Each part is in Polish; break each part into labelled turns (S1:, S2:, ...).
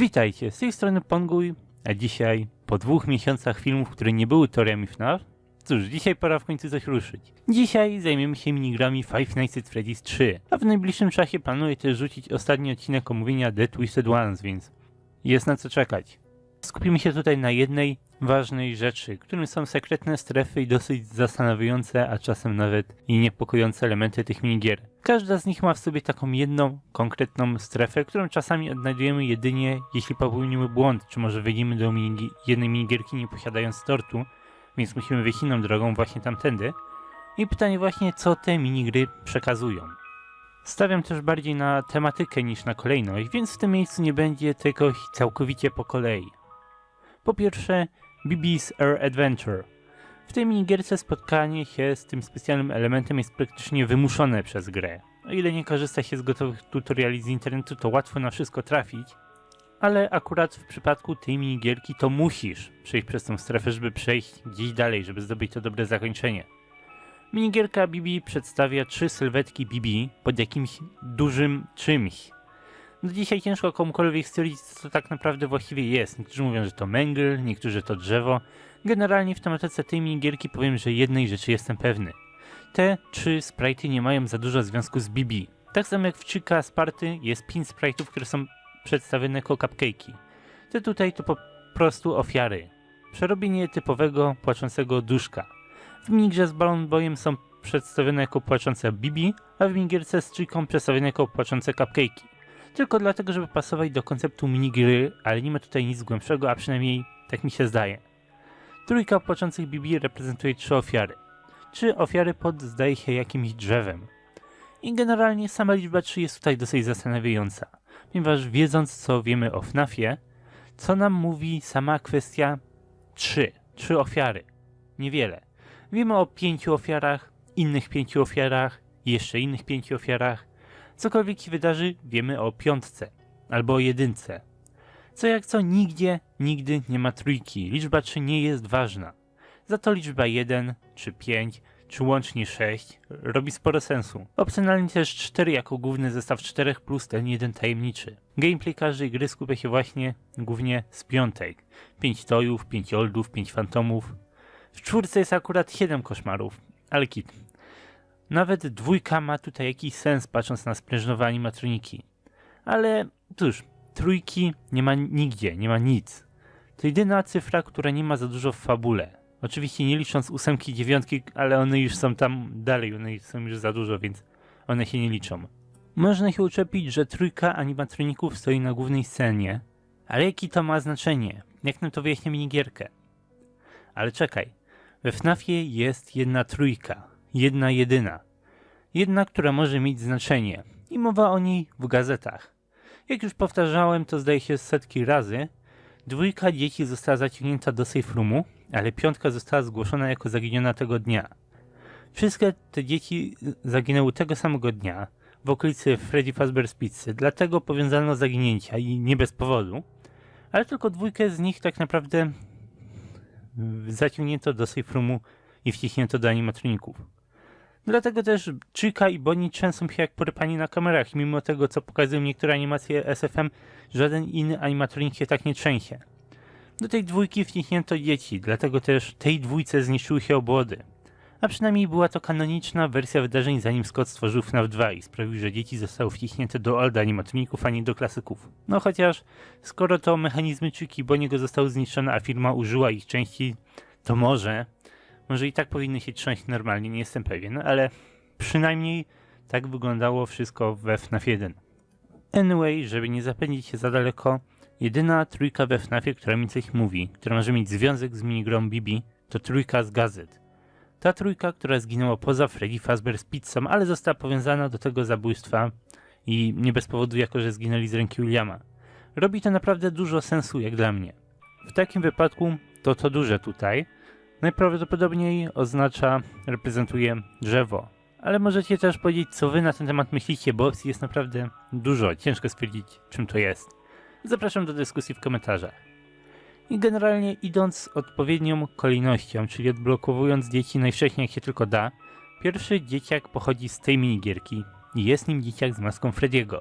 S1: Witajcie, z tej strony Ponguj, a dzisiaj, po 2 miesiącach filmów, które nie były teoriami FNAF, cóż, dzisiaj pora w końcu coś ruszyć. Dzisiaj zajmiemy się minigrami Five Nights at Freddy's 3, a w najbliższym czasie planuję też rzucić ostatni odcinek omówienia The Twisted Ones, więc jest na co czekać. Skupimy się tutaj na jednej ważnej rzeczy, którym są sekretne strefy i dosyć zastanawiające, a czasem nawet i niepokojące elementy tych minigier. Każda z nich ma w sobie taką jedną, konkretną strefę, którą czasami odnajdujemy jedynie jeśli popełnimy błąd, czy może wejdziemy do jednej minigierki nie posiadając tortu, więc musimy wyjść inną drogą właśnie tamtędy. I pytanie właśnie, co te minigry przekazują. Stawiam też bardziej na tematykę niż na kolejność, więc w tym miejscu nie będzie tego całkowicie po kolei. Po pierwsze, BB's Air Adventure. W tej minigierce spotkanie się z tym specjalnym elementem jest praktycznie wymuszone przez grę. O ile nie korzysta się z gotowych tutoriali z internetu, to łatwo na wszystko trafić, ale akurat w przypadku tej minigierki to musisz przejść przez tą strefę, żeby przejść gdzieś dalej, żeby zdobyć to dobre zakończenie. Minigierka BB przedstawia 3 sylwetki BB pod jakimś dużym czymś. Do dzisiaj ciężko komukolwiek stwierdzić, co to tak naprawdę właściwie jest. Niektórzy mówią, że to męgl, niektórzy to drzewo. Generalnie w tematyce tej minigierki powiem, że jednej rzeczy jestem pewny. Te 3 sprite'y nie mają za dużo związku z BB. Tak samo jak w Chica Sparty jest 5 sprite'ów, które są przedstawione jako cupcake'i. Te tutaj to po prostu ofiary. Przerobienie typowego płaczącego duszka. W minigrze z Balloon Boyem są przedstawione jako płaczące BB, a w minigierce z Chicą przedstawione jako płaczące cupcake'i. Tylko dlatego, żeby pasować do konceptu minigry, ale nie ma tutaj nic głębszego, a przynajmniej tak mi się zdaje. Trójka płaczących BB reprezentuje 3 ofiary. 3 ofiary pod, zdaje się, jakimś drzewem. I generalnie sama liczba 3 jest tutaj dosyć zastanawiająca, ponieważ wiedząc, co wiemy o FNAF-ie, co nam mówi sama kwestia 3. 3 ofiary. Niewiele. Wiemy o 5 ofiarach, innych 5 ofiarach, jeszcze innych 5 ofiarach. Cokolwiek się wydarzy, wiemy o 5 albo o 1. Co jak co, nigdy nie ma trójki. Liczba 3 nie jest ważna. Za to liczba 1, czy 5, czy łącznie 6 robi sporo sensu. Opcjonalnie też 4 jako główny zestaw 4 plus ten jeden tajemniczy. Gameplay każdej gry skupia się właśnie głównie z piątek. 5 tojów, 5 oldów, 5 fantomów. W 4 jest akurat 7 koszmarów, ale kit. Nawet 2 ma tutaj jakiś sens, patrząc na sprężynowe animatroniki. Ale cóż, trójki nie ma nigdzie, nie ma nic. To jedyna cyfra, która nie ma za dużo w fabule. Oczywiście nie licząc 8 i 9, ale one już są tam dalej, one są już za dużo, więc one się nie liczą. Można się uczepić, że 3 animatroników stoi na głównej scenie, ale jakie to ma znaczenie? Jak nam to wyjaśnia minigierkę? Ale czekaj, we FNAF-ie jest jedna trójka. Jedna jedyna. Jedna, która może mieć znaczenie. I mowa o niej w gazetach. Jak już powtarzałem, to zdaje się setki razy, 2 dzieci została zaciągnięta do safe roomu, ale 5 została zgłoszona jako zaginiona tego dnia. Wszystkie te dzieci zaginęły tego samego dnia w okolicy Freddy Fazbear's Pizzy, dlatego powiązano zaginięcia i nie bez powodu, ale tylko 2 z nich tak naprawdę zaciągnięto do safe roomu i wciśnięto do animatroników. Dlatego też Chica i Bonnie trzęsą się jak porypani na kamerach i mimo tego, co pokazują niektóre animacje SFM, żaden inny animatronik się tak nie trzęsie. Do tej 2 wciśnięto dzieci, dlatego też tej 2 zniszczyły się obłody. A przynajmniej była to kanoniczna wersja wydarzeń, zanim Scott stworzył FNAF 2 i sprawił, że dzieci zostały wciśnięte do old animatroników, a nie do klasyków. No chociaż, skoro to mechanizmy Chiki i Bonniego zostały zniszczone, a firma użyła ich części, to może i tak powinny się trząść normalnie, nie jestem pewien, ale przynajmniej tak wyglądało wszystko we FNAF 1. Anyway, żeby nie zapędzić się za daleko, jedyna 3 we FNAFie, która mi coś mówi, która może mieć związek z minigrą BB, to 3 z gazet. Ta 3, która zginęła poza Freddy Fazbear's Pizzą, ale została powiązana do tego zabójstwa i nie bez powodu, jako że zginęli z ręki Williama. Robi to naprawdę dużo sensu, jak dla mnie. W takim wypadku to duże tutaj najprawdopodobniej reprezentuje drzewo. Ale możecie też powiedzieć, co wy na ten temat myślicie, bo opcji jest naprawdę dużo. Ciężko stwierdzić, czym to jest. Zapraszam do dyskusji w komentarzach. I generalnie idąc odpowiednią kolejnością, czyli odblokowując dzieci najwcześniej jak się tylko da, pierwszy dzieciak pochodzi z tej minigierki i jest nim dzieciak z maską Freddy'ego.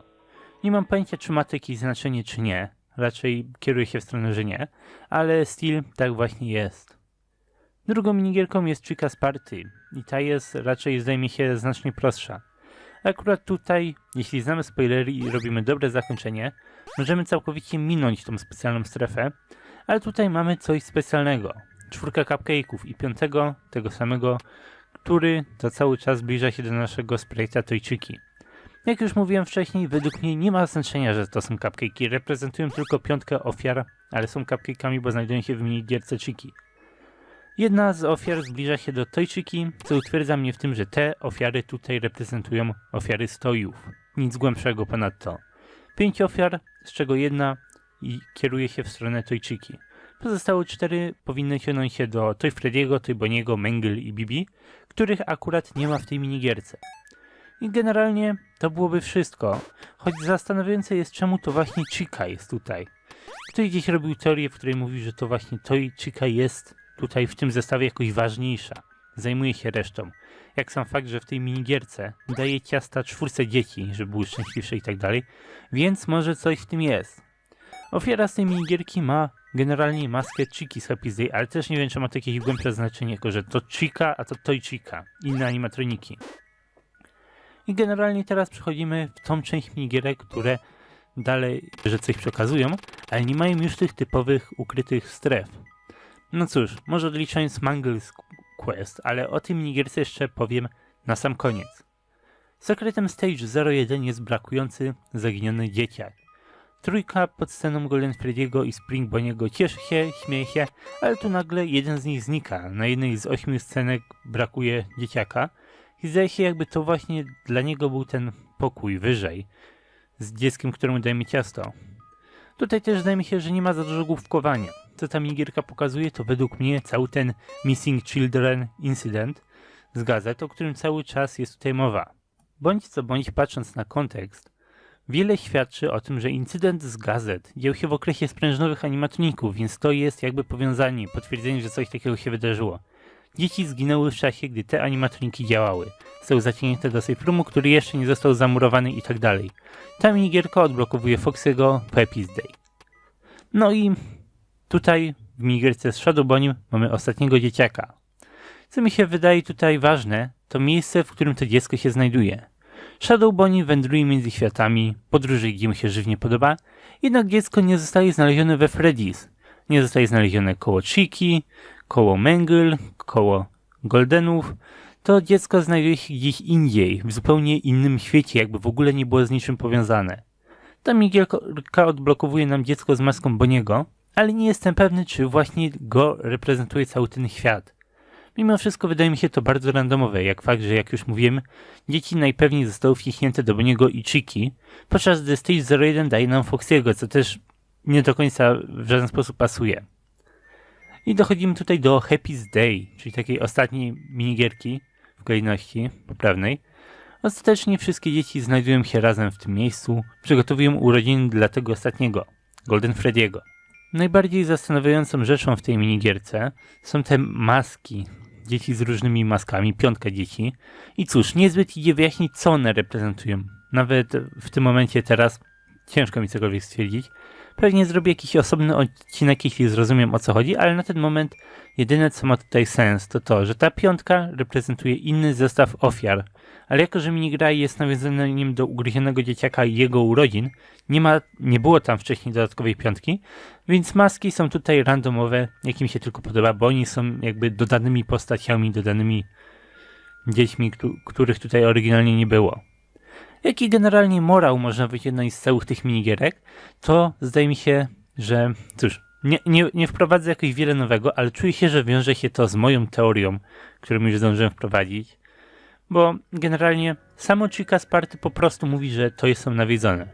S1: Nie mam pojęcia, czy ma to jakieś znaczenie, czy nie, raczej kieruje się w stronę, że nie, ale still tak właśnie jest. Drugą minigierką jest Chica's Party i ta jest raczej, zdaje mi się, znacznie prostsza. Akurat tutaj, jeśli znamy spoilery i robimy dobre zakończenie, możemy całkowicie minąć tą specjalną strefę, ale tutaj mamy coś specjalnego. 4 cupcake'ów i 5, tego samego, który to cały czas zbliża się do naszego sprite'a Toychiki. Jak już mówiłem wcześniej, według mnie nie ma znaczenia, że to są cupcake'i, reprezentują tylko 5 ofiar, ale są cupcake'ami, bo znajdują się w minigierce Chiki. Jedna z ofiar zbliża się do Toychiki, co utwierdza mnie w tym, że te ofiary tutaj reprezentują ofiary stojów. Nic głębszego ponadto. 5 ofiar, z czego jedna kieruje się w stronę Toychiki. Pozostałe 4 powinny ciągnąć się do Toy Freddy'ego, Toy Bonniego, Mangle i Bibi, których akurat nie ma w tej minigierce. I generalnie to byłoby wszystko, choć zastanawiające jest, czemu to właśnie Chica jest tutaj. Ktoś gdzieś robił teorię, w której mówił, że to właśnie Chica jest tutaj w tym zestawie jakoś ważniejsza. Zajmuje się resztą. Jak sam fakt, że w tej minigierce daje ciasta 4 dzieci, żeby były szczęśliwsze i tak dalej, więc może coś w tym jest. Ofiara z tej minigierki ma generalnie maskę Chiki z Happy Day, ale też nie wiem, czy ma to jakieś głębsze znaczenie, jako że to Chica, a to Toychika, inne animatroniki. I generalnie teraz przechodzimy w tą część minigierek, które dalej, że coś przekazują, ale nie mają już tych typowych ukrytych stref. No cóż, może odliczając Mangle's Quest, ale o tej minigierce jeszcze powiem na sam koniec. Sekretem Stage 01 jest brakujący, zaginiony dzieciak. Trójka pod sceną Golden Freddy'ego i Spring Bonniego cieszy się, śmieje się, ale tu nagle jeden z nich znika. Na jednej z 8 scenek brakuje dzieciaka i zdaje się, jakby to właśnie dla niego był ten pokój wyżej z dzieckiem, któremu dajemy ciasto. Tutaj też zdaje mi się, że nie ma za dużo główkowania. Co ta minigierka pokazuje, to według mnie cały ten Missing Children Incident z gazet, o którym cały czas jest tutaj mowa. Bądź co bądź, patrząc na kontekst, wiele świadczy o tym, że incydent z gazet dział się w okresie sprężynowych animatroników, więc to jest jakby powiązanie, potwierdzenie, że coś takiego się wydarzyło. Dzieci zginęły w czasie, gdy te animatroniki działały. Zostały zaciągnięte do safe roomu, który jeszcze nie został zamurowany i tak dalej. Ta minigierka odblokowuje Foxy'ego po Happy Day. No i tutaj w minigierce z Shadow Bonnie mamy ostatniego dzieciaka. Co mi się wydaje tutaj ważne, to miejsce, w którym to dziecko się znajduje. Shadow Bonnie wędruje między światami, podróży, gdzie mu się żywnie podoba, jednak dziecko nie zostaje znalezione we Freddy's. Nie zostaje znalezione koło Chiki, koło Mangle, koło Goldenów. To dziecko znajduje się gdzieś indziej, w zupełnie innym świecie, jakby w ogóle nie było z niczym powiązane. Ta minigierka odblokowuje nam dziecko z maską Bonniego, ale nie jestem pewny, czy właśnie go reprezentuje cały ten świat. Mimo wszystko wydaje mi się to bardzo randomowe, jak fakt, że jak już mówiłem, dzieci najpewniej zostały wciśnięte do Bonniego i Chiki, podczas gdy Stage 01 daje nam Foxy'ego, co też nie do końca w żaden sposób pasuje. I dochodzimy tutaj do Happy's Day, czyli takiej ostatniej minigierki w kolejności poprawnej. Ostatecznie wszystkie dzieci znajdują się razem w tym miejscu, przygotowują urodziny dla tego ostatniego, Golden Freddy'ego. Najbardziej zastanawiającą rzeczą w tej minigierce są te maski, dzieci z różnymi maskami, 5 dzieci. I cóż, niezbyt idzie wyjaśnić, co one reprezentują. Nawet w tym momencie teraz ciężko mi cokolwiek stwierdzić. Pewnie zrobię jakiś osobny odcinek, jeśli zrozumiem, o co chodzi, ale na ten moment jedyne, co ma tutaj sens, to to, że ta 5 reprezentuje inny zestaw ofiar. Ale jako, że minigra jest nawiązaniem do ugryzionego dzieciaka i jego urodzin, nie było tam wcześniej dodatkowej 5, więc maski są tutaj randomowe, jak im się tylko podoba, bo oni są jakby dodanymi postaciami, dodanymi dziećmi, których tutaj oryginalnie nie było. Jaki generalnie morał można wyciągnąć z całych tych minigierek, to zdaje mi się, że cóż, nie wprowadzę jakoś wiele nowego, ale czuję się, że wiąże się to z moją teorią, którą już zdążyłem wprowadzić, bo generalnie samo Chica's Party po prostu mówi, że to są nawiedzone.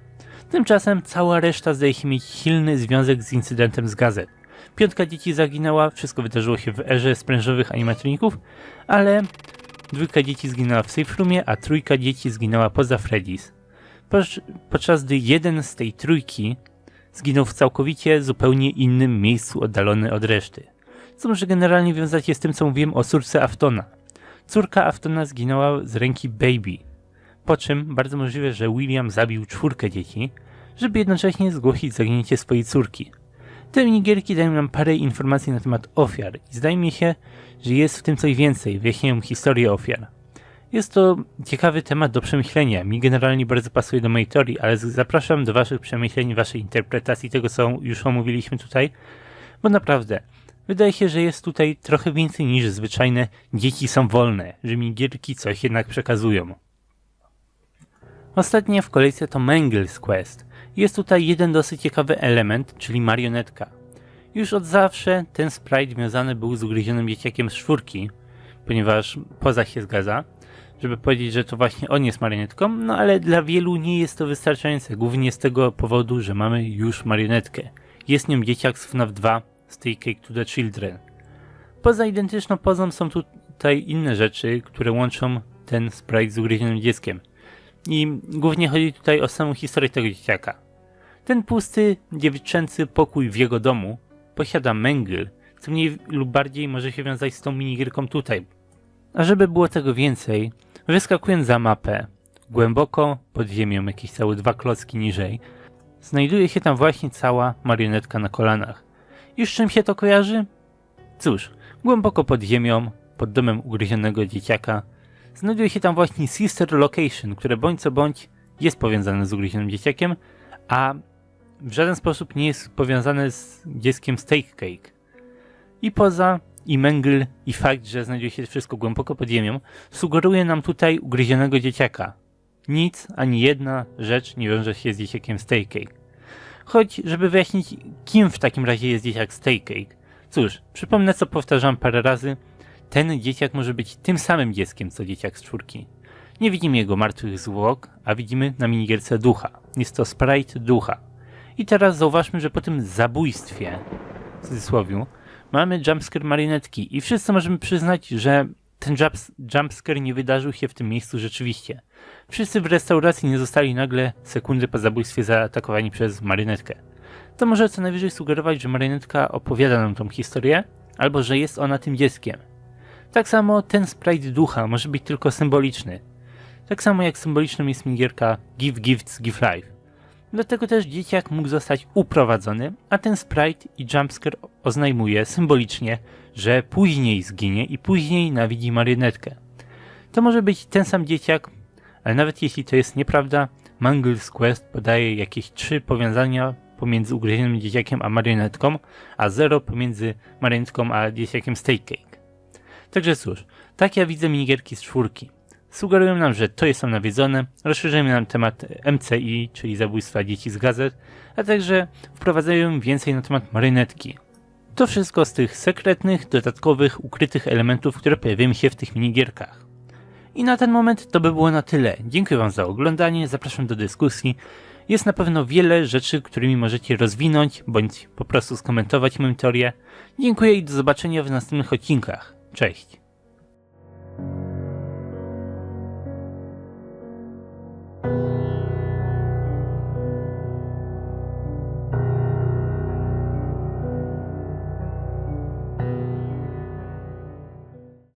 S1: Tymczasem cała reszta zdaje się mieć silny związek z incydentem z gazet. 5 dzieci zaginęła, wszystko wydarzyło się w erze sprężynowych animatroników, ale 2 dzieci zginęła w safe roomie, a 3 dzieci zginęła poza Freddy's. Podczas gdy jeden z tej 3 zginął w całkowicie zupełnie innym miejscu oddalony od reszty. Co może generalnie wiązać się z tym, co mówiłem o córce Aftona. Córka Aftona zginęła z ręki Baby. Po czym bardzo możliwe, że William zabił 4 dzieci, żeby jednocześnie zgłosić zaginięcie swojej córki. Te minigierki dają nam parę informacji na temat ofiar i zdaje mi się, że jest w tym coś więcej, wyjaśniają historię ofiar. Jest to ciekawy temat do przemyślenia, mi generalnie bardzo pasuje do mojej teorii, ale zapraszam do waszych przemyśleń, waszej interpretacji tego, co już omówiliśmy tutaj, bo naprawdę, wydaje się, że jest tutaj trochę więcej niż zwyczajne dzieci są wolne, że minigierki coś jednak przekazują. Ostatnie w kolejce to Mangle's Quest. Jest tutaj jeden dosyć ciekawy element, czyli marionetka. Już od zawsze ten sprite związany był z ugryzionym dzieciakiem z 4, ponieważ poza się zgadza, żeby powiedzieć, że to właśnie on jest marionetką, no ale dla wielu nie jest to wystarczające, głównie z tego powodu, że mamy już marionetkę. Jest nią dzieciak z FNAF 2, Stay Cake to the Children. Poza identyczną pozą są tutaj inne rzeczy, które łączą ten sprite z ugryzionym dzieckiem. I głównie chodzi tutaj o samą historię tego dzieciaka. Ten pusty, dziewczęcy pokój w jego domu posiada Mangle, co mniej lub bardziej może się wiązać z tą minigierką tutaj. A żeby było tego więcej, wyskakując za mapę, głęboko pod ziemią, jakieś całe 2 klocki niżej, znajduje się tam właśnie cała marionetka na kolanach. I z czym się to kojarzy? Cóż, głęboko pod ziemią, pod domem ugryzionego dzieciaka, znajduje się tam właśnie Sister Location, które bądź co bądź jest powiązane z ugryzionym dzieciakiem, a w żaden sposób nie jest powiązane z dzieckiem Steak Cake. I poza, i Mangle, i fakt, że znajduje się wszystko głęboko pod ziemią, sugeruje nam tutaj ugryzionego dzieciaka. Nic, ani jedna rzecz nie wiąże się z dzieciakiem Steak Cake. Choć, żeby wyjaśnić, kim w takim razie jest dzieciak Steak Cake. Cóż, przypomnę, co powtarzam parę razy, ten dzieciak może być tym samym dzieckiem, co dzieciak z 4. Nie widzimy jego martwych zwłok, a widzimy na minigierce ducha. Jest to sprite ducha. I teraz zauważmy, że po tym zabójstwie, w cudzysłowie, mamy jumpscare marionetki i wszyscy możemy przyznać, że ten jumpscare nie wydarzył się w tym miejscu rzeczywiście. Wszyscy w restauracji nie zostali nagle sekundy po zabójstwie zaatakowani przez marionetkę. To może co najwyżej sugerować, że marionetka opowiada nam tą historię, albo że jest ona tym dzieckiem. Tak samo ten sprite ducha może być tylko symboliczny. Tak samo jak symboliczną jest minigierka Give Gifts, Give Life. Dlatego też dzieciak mógł zostać uprowadzony, a ten sprite i jumpscare oznajmuje symbolicznie, że później zginie i później nawidzi marionetkę. To może być ten sam dzieciak, ale nawet jeśli to jest nieprawda, Mangle's Quest podaje jakieś 3 powiązania pomiędzy ugryzionym dzieciakiem a marionetką, a 0 pomiędzy marionetką a dzieciakiem Steak Cake. Także cóż, tak ja widzę minigierki z 4. Sugerują nam, że to jest tam nawiedzone, rozszerzają nam temat MCI, czyli zabójstwa dzieci z gazet, a także wprowadzają więcej na temat marionetki. To wszystko z tych sekretnych, dodatkowych, ukrytych elementów, które pojawiają się w tych minigierkach. I na ten moment to by było na tyle. Dziękuję wam za oglądanie, zapraszam do dyskusji. Jest na pewno wiele rzeczy, którymi możecie rozwinąć, bądź po prostu skomentować moją teorię. Dziękuję i do zobaczenia w następnych odcinkach. Cześć!